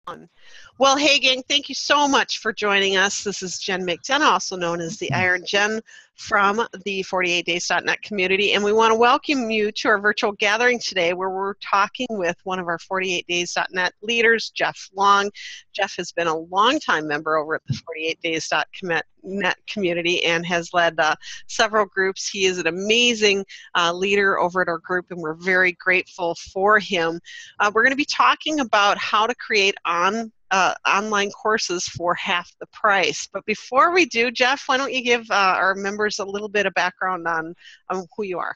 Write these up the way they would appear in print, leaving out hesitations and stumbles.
On. Well, hey, gang, thank you so much for joining us. This is Jen McDonough, also known as the Iron Jen from the 48days.net community, and we want to welcome you to our virtual gathering today where we're talking with one of our 48days.net leaders, Jeff Long. Jeff has been a longtime member over at the 48days.net community and has led several groups. He is an amazing leader over at our group, and we're very grateful for him. We're going to be talking about how to create online courses for half the price. But before we do, Jeff, why don't you give our members a little bit of background on who you are?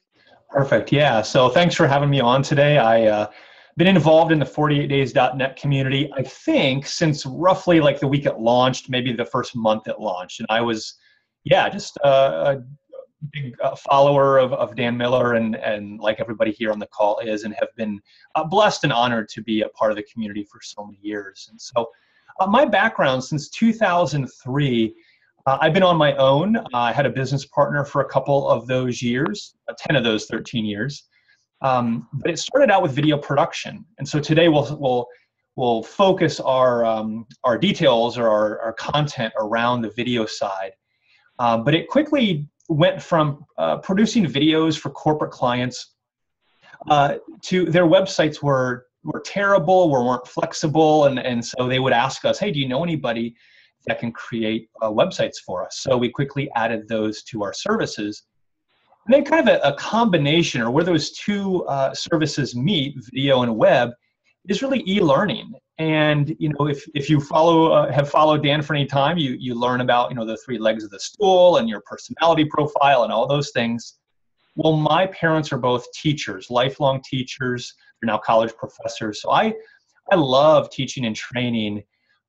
Perfect. Yeah. So thanks for having me on today. I've been involved in the 48days.net community, I think, since roughly like the week it launched, maybe the first month it launched. And I was, just a big follower of Dan Miller and like everybody here on the call is, and have been blessed and honored to be a part of the community for so many years. And so my background since 2003, I've been on my own. I had a business partner for a couple of those years, 10 of those 13 years. But it started out with video production. And so today we'll focus our details or our content around the video side. But it quickly went from producing videos for corporate clients to their websites were terrible, weren't flexible, and so they would ask us, hey, do you know anybody that can create websites for us? So we quickly added those to our services. And then kind of a combination, or where those two services meet, video and web, is really e-learning. And if you have followed Dan for any time, you learn about the three legs of the stool and your personality profile and all those things. Well, my parents are both teachers, lifelong teachers. They're now college professors. So I love teaching and training.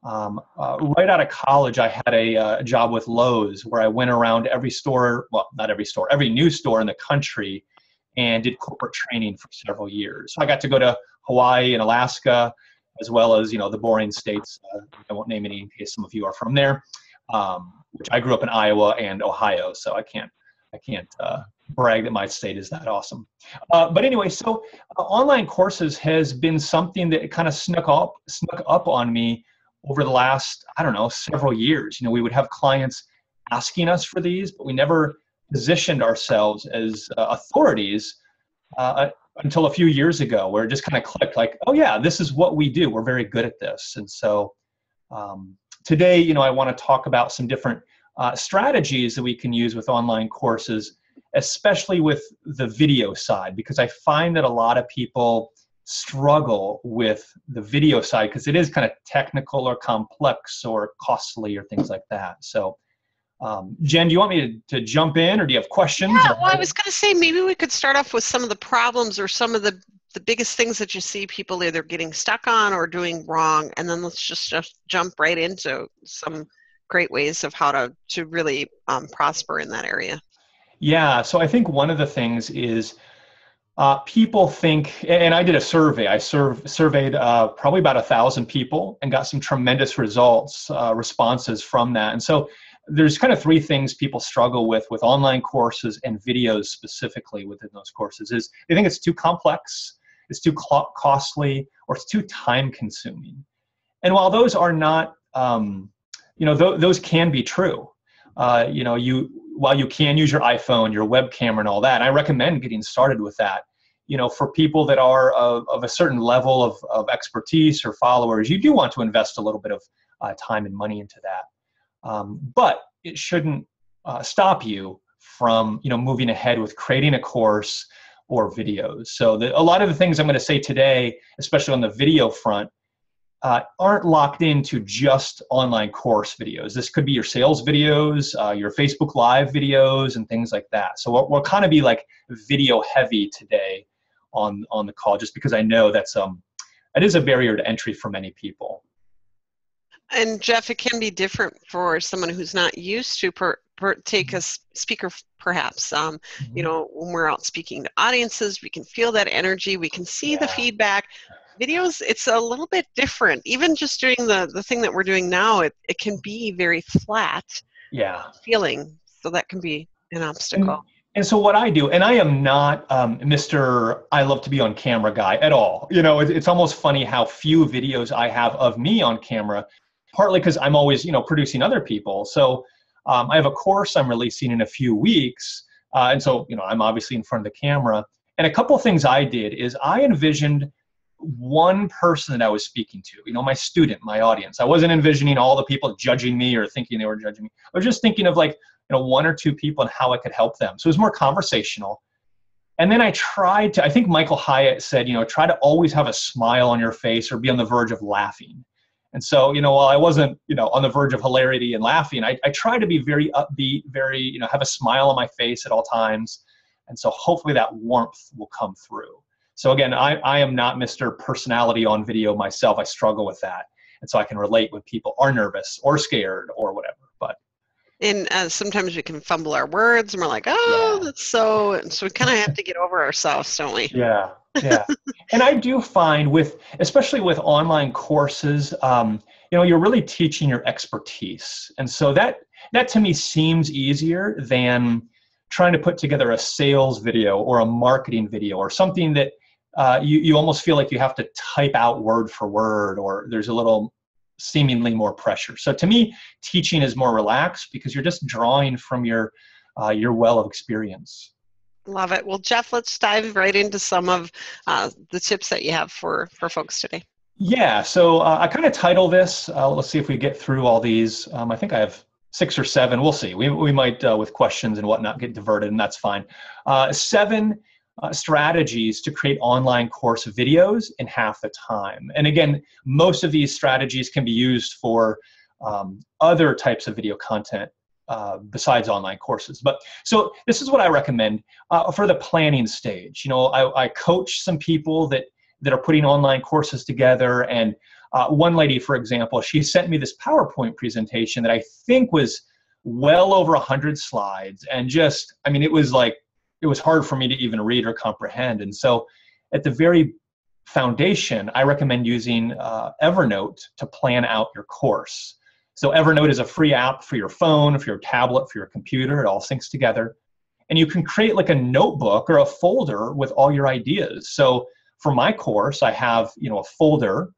Right out of college, I had a job with Lowe's where I went around every store, well, not every store, every new store in the country, and did corporate training for several years. So I got to go to Hawaii and Alaska, as well as the boring states. I won't name any in case some of you are from there. Which I grew up in Iowa and Ohio, so I can't brag that my state is that awesome. But anyway, so online courses has been something that kind of snuck up on me over the last, several years. We would have clients asking us for these, but we never positioned ourselves as authorities until a few years ago, where it just kind of clicked like, oh yeah, this is what we do. We're very good at this. And so today, I want to talk about some different strategies that we can use with online courses, especially with the video side, because I find that a lot of people struggle with the video side because it is kind of technical or complex or costly or things like that. So Jen, do you want me to jump in, or do you have questions? Yeah, well, I was going to say maybe we could start off with some of the problems or some of the biggest things that you see people either getting stuck on or doing wrong, and then let's just jump right into some great ways of how to really prosper in that area. Yeah, so I think one of the things is people think, and I did a survey. I surveyed probably about 1,000 people and got some tremendous responses from that. And so there's kind of three things people struggle with online courses and videos specifically within those courses. Is they think it's too complex, it's too costly, or it's too time consuming. And while those are not, those can be true. While you can use your iPhone, your web camera and all that, I recommend getting started with that. For people that are of a certain level of expertise or followers, you do want to invest a little bit of time and money into that. But it shouldn't stop you from moving ahead with creating a course or videos. So a lot of the things I'm going to say today, especially on the video front, aren't locked into just online course videos. This could be your sales videos, your Facebook Live videos, and things like that. So we'll kind of be like video heavy today on the call, just because I know that is a barrier to entry for many people. And Jeff, it can be different for someone who's not used to take a speaker, perhaps. When we're out speaking to audiences, we can feel that energy, we can see the feedback. Videos, it's a little bit different. Even just doing the thing that we're doing now, it can be very flat feeling. So that can be an obstacle. And so what I do, and I am not Mr. I love to be on camera guy at all. It's almost funny how few videos I have of me on camera, partly because I'm always, producing other people. So I have a course I'm releasing in a few weeks. And so, I'm obviously in front of the camera. And a couple of things I did is I envisioned one person that I was speaking to, my student, my audience. I wasn't envisioning all the people judging me or thinking they were judging me. I was just thinking of like, one or two people and how I could help them. So it was more conversational. And then I tried to, I think Michael Hyatt said, try to always have a smile on your face or be on the verge of laughing. And so, while I wasn't, on the verge of hilarity and laughing, I try to be very upbeat, very, have a smile on my face at all times. And so hopefully that warmth will come through. So again, I am not Mr. Personality on video myself. I struggle with that. And so I can relate when people are nervous or scared or whatever. And sometimes we can fumble our words and we're like, oh, Yeah. that's so, and so we kind of have to get over ourselves, don't we? Yeah. And I do find especially with online courses, you're really teaching your expertise. And so that to me seems easier than trying to put together a sales video or a marketing video or something that you almost feel like you have to type out word for word, or there's a little seemingly more pressure. So to me, teaching is more relaxed because you're just drawing from your well of experience. Love it. Well, Jeff, let's dive right into some of the tips that you have for folks today. Yeah, so I kind of title this, let's see if we get through all these. I think I have 6 or 7. We'll see. We might, with questions and whatnot, get diverted, and that's fine. 7 strategies to create online course videos in half the time. And again, most of these strategies can be used for other types of video content besides online courses. But so this is what I recommend for the planning stage. I coach some people that are putting online courses together. And one lady, for example, she sent me this PowerPoint presentation that I think was well over 100 slides. And just, it was hard for me to even read or comprehend. And so at the very foundation, I recommend using Evernote to plan out your course. So Evernote is a free app for your phone, for your tablet, for your computer. It all syncs together. And you can create like a notebook or a folder with all your ideas. So for my course, I have a folder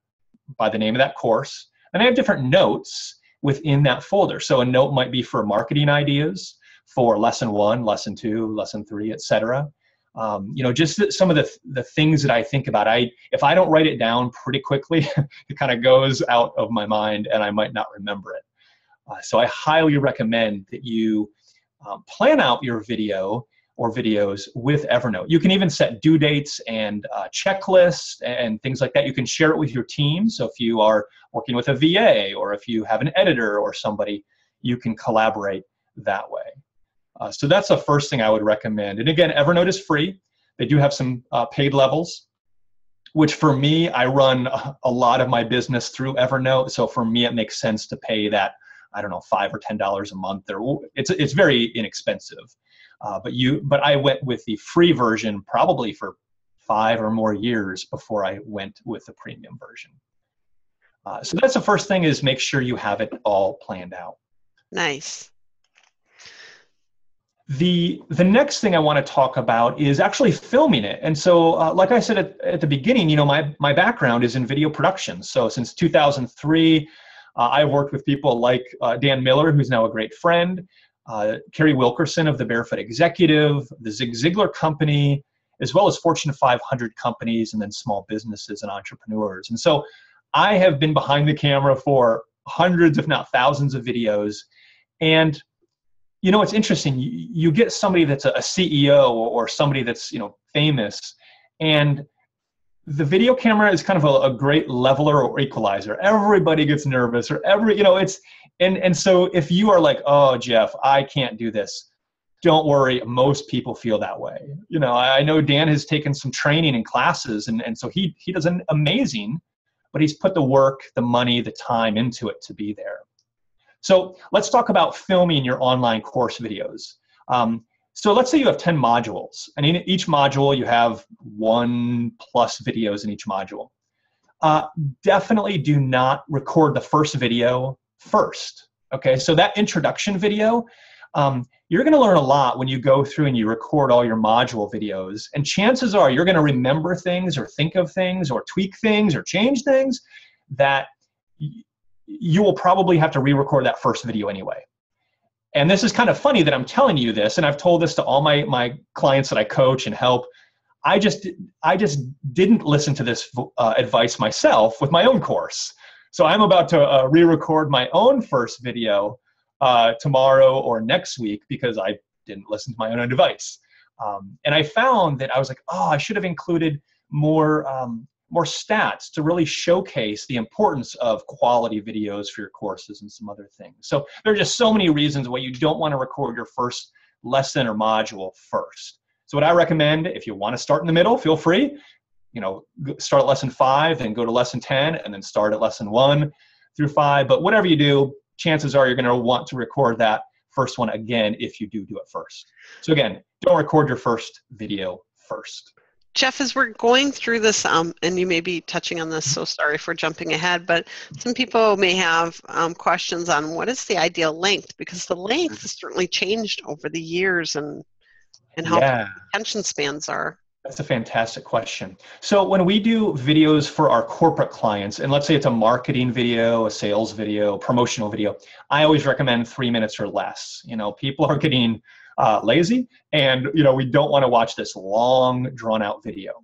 by the name of that course, and I have different notes within that folder. So a note might be for marketing ideas, for lesson 1, lesson 2, lesson 3, etc. Just some of the things that I think about. If I don't write it down pretty quickly, it kind of goes out of my mind and I might not remember it. So I highly recommend that you plan out your video or videos with Evernote. You can even set due dates and checklists and things like that. You can share it with your team. So if you are working with a VA or if you have an editor or somebody, you can collaborate that way. So that's the first thing I would recommend. And again, Evernote is free. They do have some paid levels, which for me, I run a lot of my business through Evernote. So for me, it makes sense to pay that, I don't know, $5 or $10 a month. It's very inexpensive. But I went with the free version probably for 5 or more years before I went with the premium version. So that's the first thing, is make sure you have it all planned out. Nice. The next thing I want to talk about is actually filming it. And so, like I said at the beginning, my background is in video production. So since 2003, I've worked with people like Dan Miller, who's now a great friend, Kerry Wilkerson of the Barefoot Executive, the Zig Ziglar Company, as well as Fortune 500 companies, and then small businesses and entrepreneurs. And so I have been behind the camera for hundreds, if not thousands of videos. And it's interesting. You get somebody that's a CEO or somebody that's, famous, and the video camera is kind of a great leveler or equalizer. Everybody gets nervous, or and so if you are like, oh, Jeff, I can't do this, don't worry. Most people feel that way. I know Dan has taken some training and classes, and so he does an amazing, but he's put the work, the money, the time into it to be there. So let's talk about filming your online course videos. So let's say you have 10 modules, and in each module you have 1+ videos in each module. Definitely do not record the first video first. Okay, so that introduction video, You're going to learn a lot when you go through and you record all your module videos. And chances are you're going to remember things or think of things or tweak things or change things that you will probably have to re-record that first video anyway. And this is kind of funny that I'm telling you this, and I've told this to all my clients that I coach and help. I just didn't listen to this advice myself with my own course. So I'm about to re-record my own first video tomorrow or next week because I didn't listen to my own advice. And I found that I was like, oh, I should have included more stats to really showcase the importance of quality videos for your courses and some other things. So there are just so many reasons why you don't want to record your first lesson or module first. So what I recommend, if you want to start in the middle, feel free. Start at lesson 5, then go to lesson 10, and then start at lesson 1 through 5. But whatever you do, chances are you're going to want to record that first one again if you do it first. So again, don't record your first video first. Jeff, as we're going through this, and you may be touching on this, so sorry for jumping ahead, but some people may have questions on what is the ideal length, because the length has certainly changed over the years and how attention spans are. That's a fantastic question. So when we do videos for our corporate clients, and let's say it's a marketing video, a sales video, promotional video, I always recommend 3 minutes or less. People are getting lazy, and we don't want to watch this long, drawn-out video.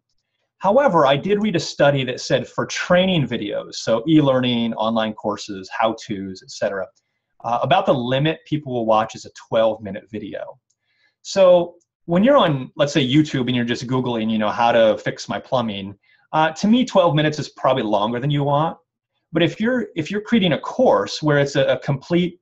However, I did read a study that said for training videos, so e-learning, online courses, how-tos, etc., about the limit people will watch is a 12-minute video. So when you're on, let's say, YouTube and you're just Googling, how to fix my plumbing, to me, 12 minutes is probably longer than you want. But if you're creating a course where it's a complete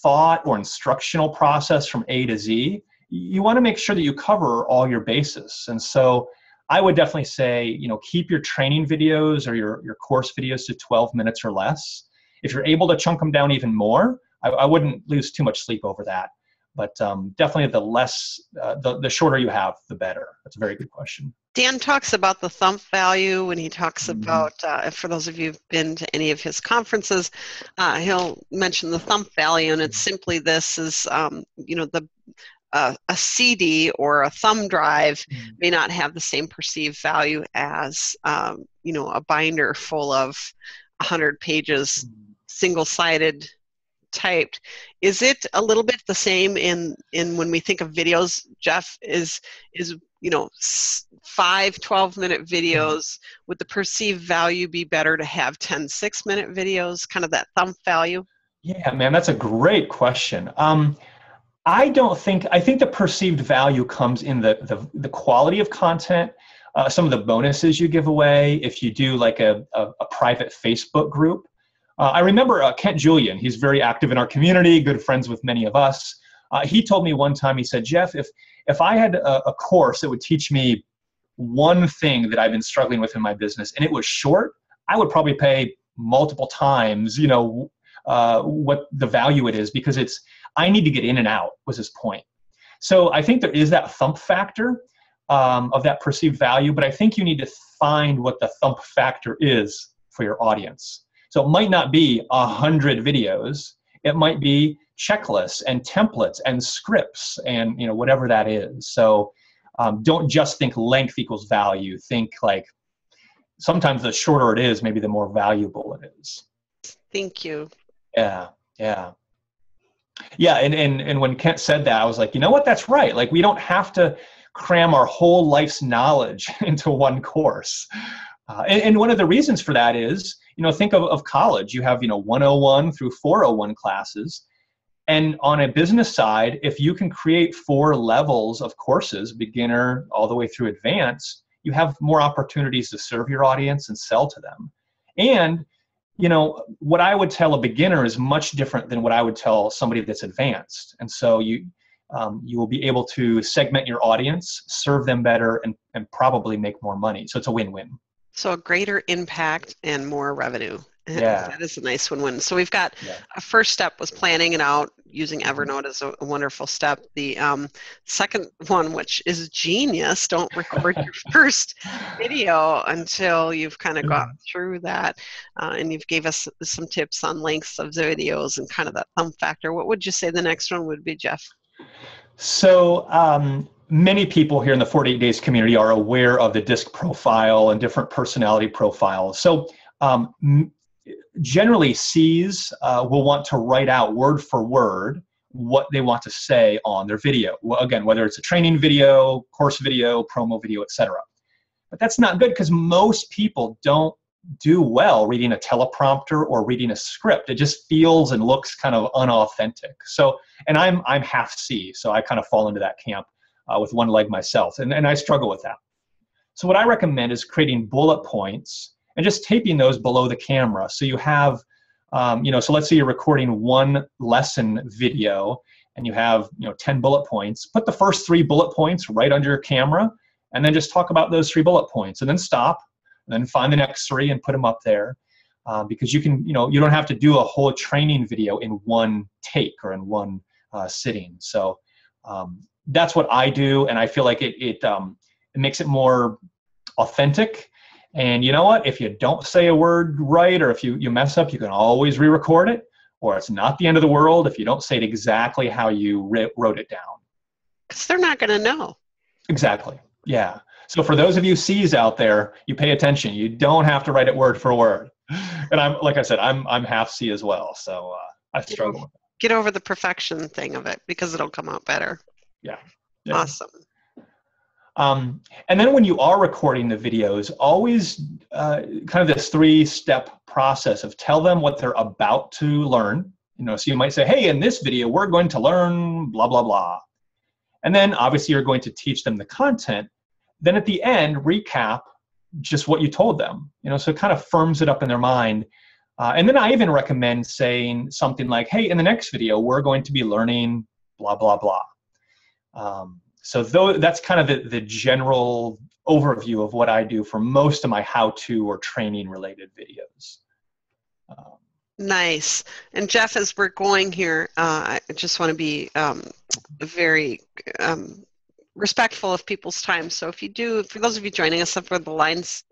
thought or instructional process from A to Z, you want to make sure that you cover all your bases. And so I would definitely say, keep your training videos or your course videos to 12 minutes or less. If you're able to chunk them down even more, I wouldn't lose too much sleep over that. But definitely the shorter you have, the better. That's a very good question. Dan talks about the thumb value when he talks about, for those of you who've been to any of his conferences, he'll mention the thumb value, and it's simply this is, a CD or a thumb drive may not have the same perceived value as, a binder full of 100 pages, single-sided typed. Is it a little bit the same in when we think of videos, Jeff? Is 5 12-minute videos, would the perceived value be better to have 10 6-minute videos, kind of that thumb value? Yeah, man, that's a great question. I think the perceived value comes in the quality of content, some of the bonuses you give away if you do like a private Facebook group. I remember Kent Julian, he's very active in our community, good friends with many of us. He told me one time, he said, Jeff, if I had a course that would teach me one thing that I've been struggling with in my business and it was short, I would probably pay multiple times, what the value it is, because I need to get in and out, was his point. So I think there is that thump factor of that perceived value, but I think you need to find what the thump factor is for your audience. So it might not be 100 videos. It might be checklists and templates and scripts and whatever that is. So don't just think length equals value. Think like sometimes the shorter it is, maybe the more valuable it is. Thank you. Yeah. And when Kent said that, I was like, you know what? That's right. Like we don't have to cram our whole life's knowledge into one course. And one of the reasons for that is, think of college. You have, 101 through 401 classes. And on a business side, if you can create 4 levels of courses, beginner all the way through advanced, you have more opportunities to serve your audience and sell to them. And, what I would tell a beginner is much different than what I would tell somebody that's advanced. And so you will be able to segment your audience, serve them better, and probably make more money. So it's a win-win. So a greater impact and more revenue Yeah. That is a nice win-win. So we've got Yeah. a first step was planning it out, using Evernote as a wonderful step. The second one, which is genius, don't record your first video until you've kind of got through that. And you've gave us some tips on lengths of the videos and kind of that thumb factor. What would you say the next one would be, Jeff? So many people here in the 48 Days community are aware of the DISC profile and different personality profiles. So generally, Cs will want to write out word for word what they want to say on their video. Well, again, whether it's a training video, course video, promo video, etc. But that's not good because most people don't do well reading a teleprompter or reading a script. It just feels and looks kind of unauthentic. So, and I'm half C, so I kind of fall into that camp with one leg myself, and I struggle with that. So what I recommend is creating bullet points and just taping those below the camera. So you have, so let's say you're recording one lesson video and you have, 10 bullet points. Put the first 3 bullet points right under your camera and then just talk about those 3 bullet points and then stop and then find the next 3 and put them up there. Because you can, you don't have to do a whole training video in one take or in one sitting. So that's what I do. And I feel like it makes it more authentic. And you know what? If you don't say a word right, or if you mess up, you can always re-record it, or it's not the end of the world if you don't say it exactly how you wrote it down. Because they're not going to know. Exactly. Yeah. So for those of you C's out there, you pay attention. You don't have to write it word for word. And like I said, I'm half C as well. So I struggle with that. Get over the perfection thing of it because it'll come out better. Yeah. Awesome. And then when you are recording the videos, always kind of this 3-step process of tell them what they're about to learn. So you might say, hey, in this video, we're going to learn blah, blah, blah. And then obviously you're going to teach them the content. Then at the end, recap just what you told them, so it kind of firms it up in their mind. And then I even recommend saying something like, hey, in the next video, we're going to be learning blah, blah, blah. So that's kind of the general overview of what I do for most of my how-to or training related videos. Nice. And Jeff, as we're going here, I just want to be very respectful of people's time. So for those of you joining us for the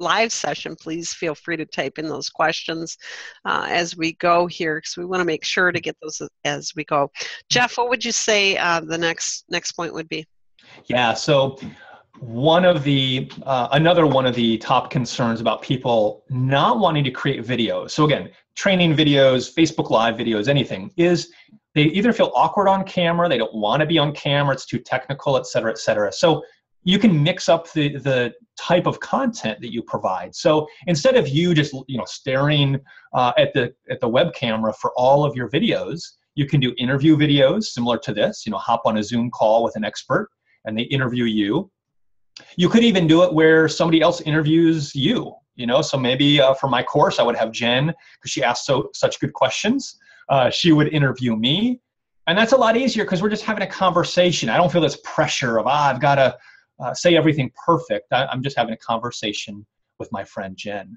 live session, please feel free to type in those questions as we go here, because we want to make sure to get those as we go. Jeff, what would you say the next point would be? Yeah, so another one of the top concerns about people not wanting to create videos, so again, training videos, Facebook Live videos, anything, is they either feel awkward on camera, they don't want to be on camera, it's too technical, et cetera, et cetera. So you can mix up the type of content that you provide. So instead of you just staring at the web camera for all of your videos, you can do interview videos similar to this, hop on a Zoom call with an expert and they interview you. You could even do it where somebody else interviews you, so maybe for my course, I would have Jen, because she asked such good questions. She would interview me. And that's a lot easier because we're just having a conversation. I don't feel this pressure of, I've got to say everything perfect. I'm just having a conversation with my friend Jen.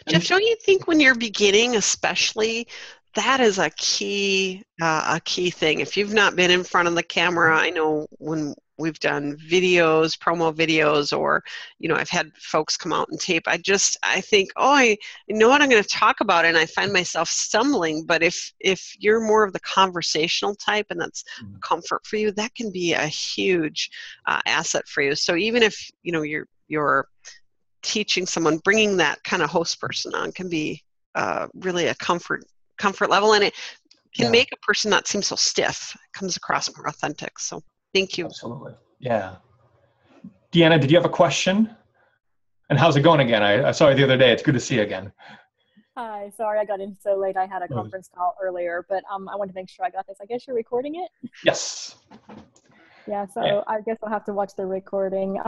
Jeff, don't you think when you're beginning, especially, that is a key thing? If you've not been in front of the camera, I know when we've done videos, promo videos, or I've had folks come out and tape, I think, I know what I'm going to talk about, and I find myself stumbling. But if you're more of the conversational type and that's comfort for you, that can be a huge asset for you. So even if you're teaching someone, bringing that kind of host person on can be really a comfort level, and it can make a person not seem so stiff. It comes across more authentic. So thank you. Absolutely. Yeah. Deanna, did you have a question? And how's it going again? I saw you the other day. It's good to see you again. Hi. Sorry I got in so late. I had a conference call earlier, but I wanted to make sure I got this. I guess you're recording it? Yes. Yeah, so I guess I'll have to watch the recording.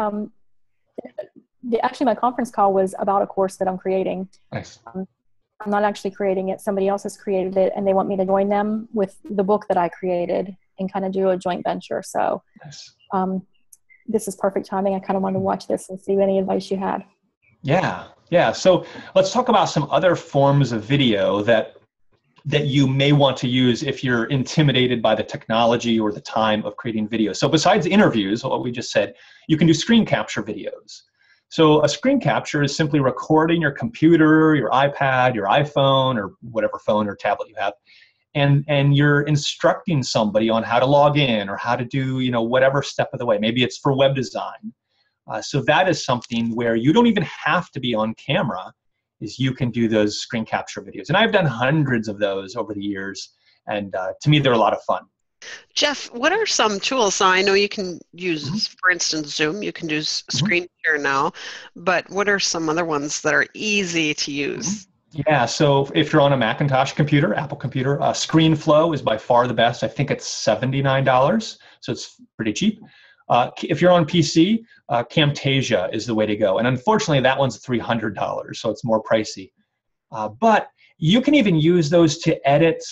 Actually, my conference call was about a course that I'm creating. Nice. I'm not actually creating it. Somebody else has created it, and they want me to join them with the book that I created and kind of do a joint venture. So nice. This is perfect timing. I kind of wanted to watch this and see any advice you had. Yeah, yeah. So let's talk about some other forms of video that you may want to use if you're intimidated by the technology or the time of creating video. So besides interviews, what we just said, you can do screen capture videos. So a screen capture is simply recording your computer, your iPad, your iPhone, or whatever phone or tablet you have, and you're instructing somebody on how to log in or how to do, whatever step of the way. Maybe it's for web design. So that is something where you don't even have to be on camera, is you can do those screen capture videos. And I've done hundreds of those over the years, and to me, they're a lot of fun. Jeff, what are some tools? So I know you can Mhm. use, for instance, Zoom. You can do screen share now, but what are some other ones that are easy to use? Yeah, so if you're on a Macintosh computer, Apple computer, ScreenFlow is by far the best. I think it's $79, so it's pretty cheap. If you're on PC, Camtasia is the way to go. And unfortunately, that one's $300, so it's more pricey. But you can even use those to edit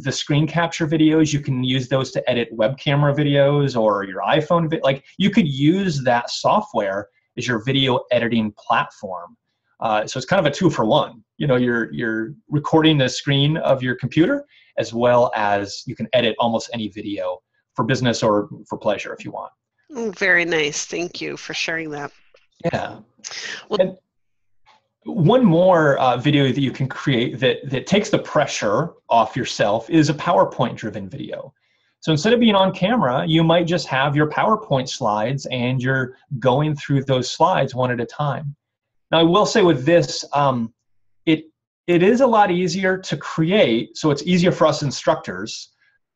the screen capture videos. You can use those to edit web camera videos or your iPhone. Like, you could use that software as your video editing platform. So it's kind of a 2-for-1. You're recording the screen of your computer, as well as you can edit almost any video for business or for pleasure if you want. Oh, very nice. Thank you for sharing that. Yeah. Well, And one more video that you can create that takes the pressure off yourself is a PowerPoint-driven video. So instead of being on camera, you might just have your PowerPoint slides and you're going through those slides one at a time. Now, I will say with this, it is a lot easier to create, so it's easier for us instructors,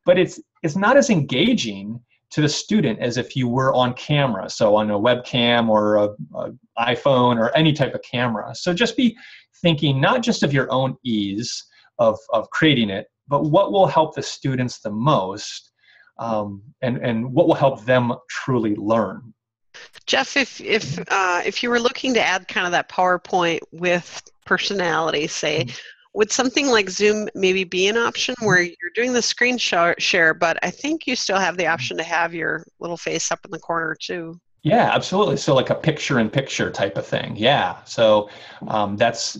but it's not as engaging to the student as if you were on camera, so on a webcam or a iPhone or any type of camera. So just be thinking not just of your own ease of creating it, but what will help the students the most, and what will help them truly learn. Jeff, if you were looking to add kind of that PowerPoint with personality, say, would something like Zoom maybe be an option where you're doing the screen share, but I think you still have the option to have your little face up in the corner too? Yeah, absolutely. So like a picture-in-picture type of thing. Yeah. So that's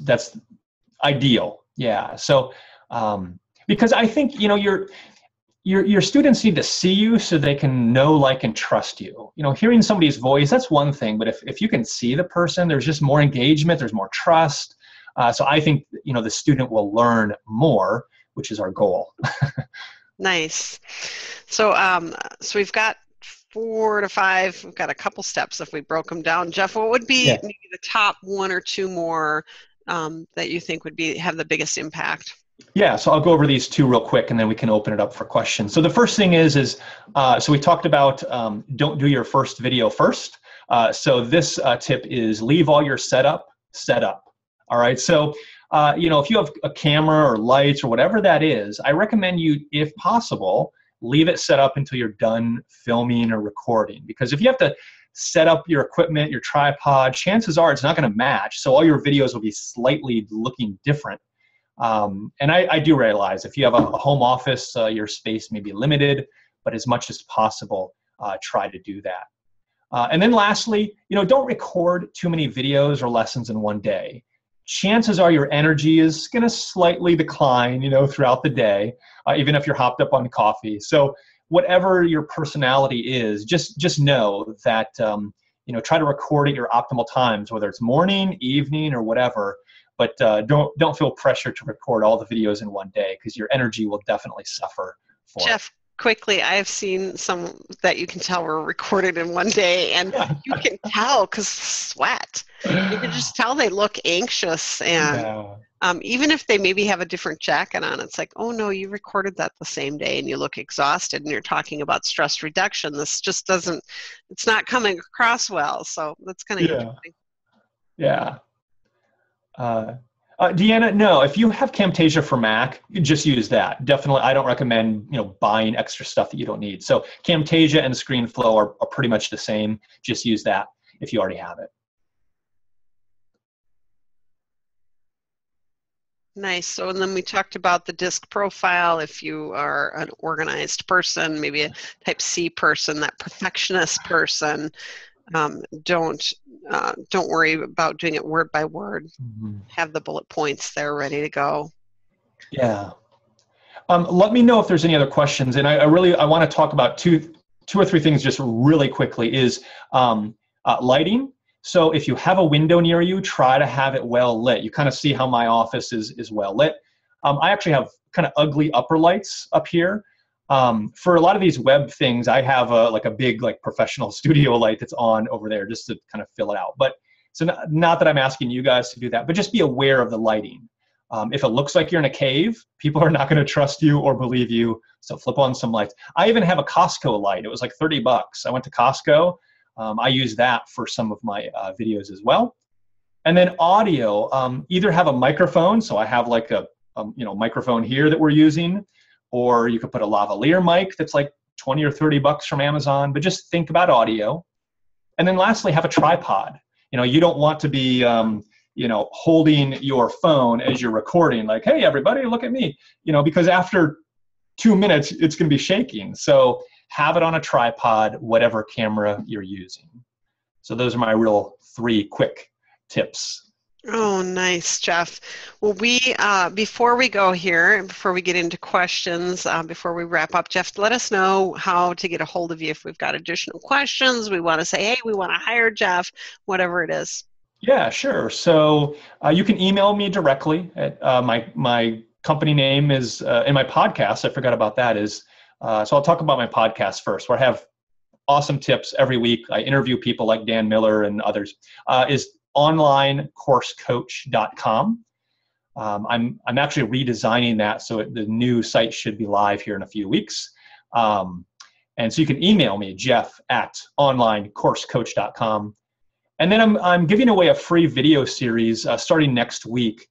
ideal. Yeah. So because I think your students need to see you so they can know, like, and trust you. Hearing somebody's voice, that's one thing, but if you can see the person, there's just more engagement, there's more trust. So I think the student will learn more, which is our goal. Nice. So so we've got 4 to 5. We've got a couple steps if we broke them down. Jeff, what would be maybe the top 1 or 2 more that you think would have the biggest impact? Yeah, so I'll go over these 2 real quick, and then we can open it up for questions. So the first thing is so we talked about don't do your first video first. So this tip is leave all your setup set up. All right, so if you have a camera or lights or whatever that is, I recommend you, if possible, leave it set up until you're done filming or recording. Because if you have to set up your equipment, your tripod, chances are it's not going to match. So all your videos will be slightly looking different. And I do realize if you have a home office, your space may be limited, but as much as possible, try to do that. And then lastly, don't record too many videos or lessons in one day. Chances are your energy is going to slightly decline, throughout the day, even if you're hopped up on coffee. So whatever your personality is, just know that, try to record at your optimal times, whether it's morning, evening, or whatever. But don't feel pressure to record all the videos in one day, because your energy will definitely suffer for it. Jeff, quickly, I have seen some that you can tell were recorded in one day, and you can tell because sweat. You can just tell they look anxious, and even if they maybe have a different jacket on, it's like, oh no, you recorded that the same day and you look exhausted, and you're talking about stress reduction. This just doesn't, it's not coming across well. So that's kind of interesting. Yeah. Deanna, no, if you have Camtasia for Mac, just use that. Definitely, I don't recommend buying extra stuff that you don't need. So Camtasia and ScreenFlow are pretty much the same. Just use that if you already have it. Nice. So, and then we talked about the disc profile. If you are an organized person, maybe a type C person, that perfectionist person, Don't worry about doing it word by word. Mm-hmm. Have the bullet points there ready to go. Yeah. Let me know if there's any other questions. And I want to talk about two or three things just really quickly is lighting. So if you have a window near you, try to have it well lit. You kind of see how my office is well lit. I actually have kind of ugly upper lights up here. For a lot of these web things, I have a big professional studio light that's on over there just to kind of fill it out. But so not that I'm asking you guys to do that, but just be aware of the lighting. If it looks like you're in a cave, people are not going to trust you or believe you. So flip on some lights. I even have a Costco light. It was like $30. I went to Costco. I use that for some of my videos as well. And then audio, either have a microphone. So I have like a microphone here that we're using, or you could put a lavalier mic that's like $20 or $30 from Amazon, but just think about audio. And then lastly, have a tripod. You don't want to be, holding your phone as you're recording, like, hey, everybody, look at me, because after 2 minutes, it's going to be shaking. So have it on a tripod, whatever camera you're using. So those are my real 3 quick tips. Oh, nice, Jeff. Well, before we go here, before we get into questions, before we wrap up, Jeff, let us know how to get a hold of you if we've got additional questions. We want to say, hey, we want to hire Jeff, whatever it is. Yeah, sure. So you can email me directly at my company name is in my podcast. I forgot about that so I'll talk about my podcast first, where I have awesome tips every week. I interview people like Dan Miller and others. Is onlinecoursecoach.com. I'm actually redesigning that, so the new site should be live here in a few weeks. And so you can email me, jeff@onlinecoursecoach.com. And then I'm giving away a free video series starting next week.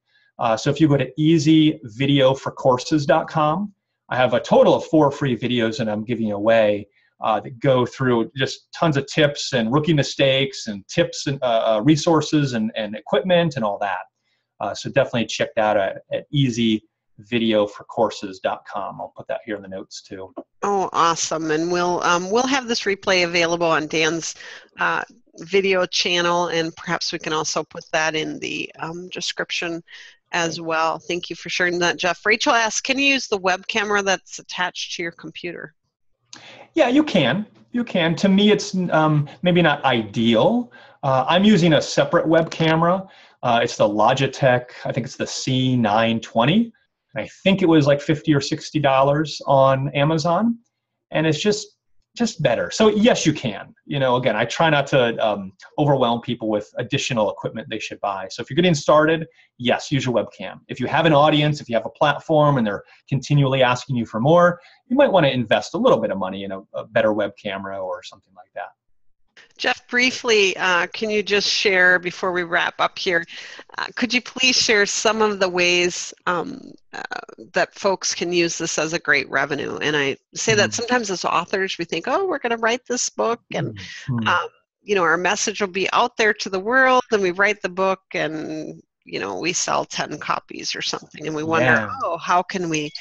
So if you go to easyvideoforcourses.com, I have a total of 4 free videos that I'm giving away that go through just tons of tips and rookie mistakes and tips and resources and equipment and all that. So definitely check that out at easyvideoforcourses.com. I'll put that here in the notes too. Oh, awesome. And we'll have this replay available on Dan's video channel, and perhaps we can also put that in the description as well. Thank you for sharing that, Jeff. Rachel asks, can you use the web camera that's attached to your computer? Yeah, you can. You can. To me, it's maybe not ideal. I'm using a separate web camera. It's the Logitech, I think it's the C920. I think it was like $50 or $60 on Amazon. And it's just better. So yes, you can. Again, I try not to overwhelm people with additional equipment they should buy. So if you're getting started, yes, use your webcam. If you have an audience, if you have a platform and they're continually asking you for more, you might want to invest a little bit of money in a better web camera or something like that. Jeff, briefly, can you just share, before we wrap up here, could you please share some of the ways that folks can use this as a great revenue? And I say that sometimes as authors, we think, oh, we're going to write this book, and our message will be out there to the world, and we write the book, and we sell 10 copies or something, and we wonder, how can we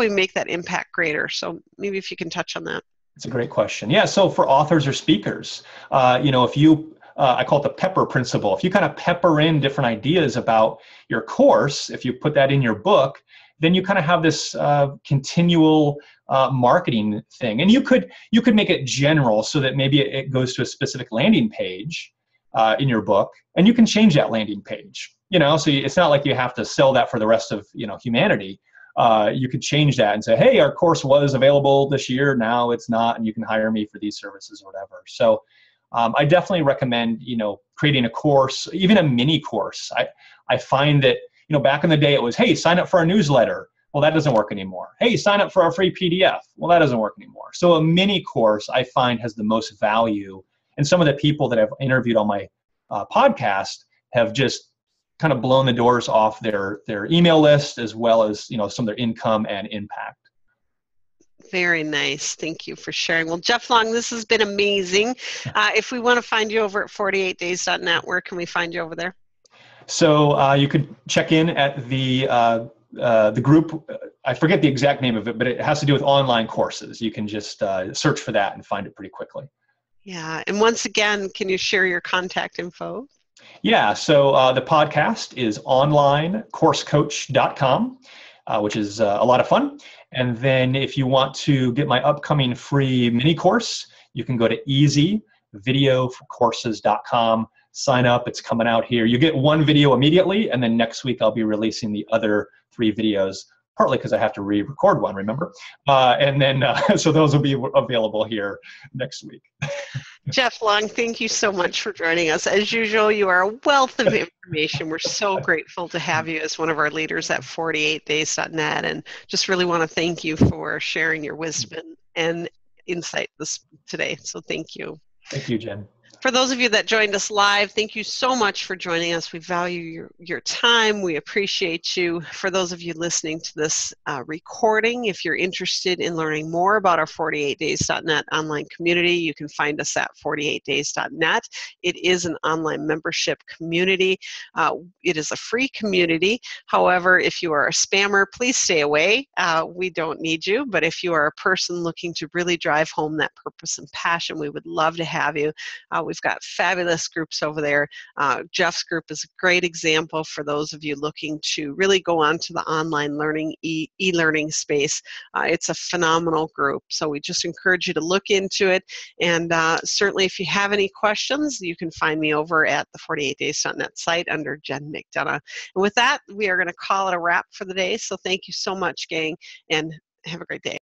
make that impact greater? So maybe if you can touch on that. It's a great question. Yeah, so for authors or speakers, if you, I call it the pepper principle. If you kind of pepper in different ideas about your course, if you put that in your book, then you kind of have this continual marketing thing. And you could make it general so that maybe it goes to a specific landing page in your book, and you can change that landing page. So it's not like you have to sell that for the rest of humanity. You could change that and say, hey, our course was available this year, now it's not, and you can hire me for these services or whatever. So I definitely recommend, creating a course, even a mini course. I find that, back in the day it was, hey, sign up for our newsletter. Well, that doesn't work anymore. Hey, sign up for our free PDF. Well, that doesn't work anymore. So a mini course I find has the most value. And some of the people that I've interviewed on my podcast have just kind of blown the doors off their email list, as well as some of their income and impact. Very nice. Thank you for sharing. Well, Jeff Long, this has been amazing. If we want to find you over at 48days.net, where can we find you over there? So you could check in at the group. I forget the exact name of it, but it has to do with online courses. You can just search for that and find it pretty quickly. Yeah. And once again, can you share your contact info? Yeah, so the podcast is onlinecoursecoach.com, which is a lot of fun. And then if you want to get my upcoming free mini course, you can go to easyvideocourses.com, sign up. It's coming out here. You get one video immediately, and then next week I'll be releasing the other 3 videos, partly because I have to re-record one, remember? And then, so those will be available here next week. Jeff Long, thank you so much for joining us. As usual, you are a wealth of information. We're so grateful to have you as one of our leaders at 48days.net, and just really want to thank you for sharing your wisdom and insight today. So thank you. Thank you, Jen. For those of you that joined us live, thank you so much for joining us. We value your time. We appreciate you. For those of you listening to this recording, if you're interested in learning more about our 48days.net online community, you can find us at 48days.net. It is an online membership community. It is a free community. However, if you are a spammer, please stay away. We don't need you. But if you are a person looking to really drive home that purpose and passion, we would love to have you. We've got fabulous groups over there. Jeff's group is a great example for those of you looking to really go on to the online learning, e-learning space. It's a phenomenal group. So we just encourage you to look into it. And certainly if you have any questions, you can find me over at the 48days.net site under Jen McDonough. And with that, we are going to call it a wrap for the day. So thank you so much, gang, and have a great day.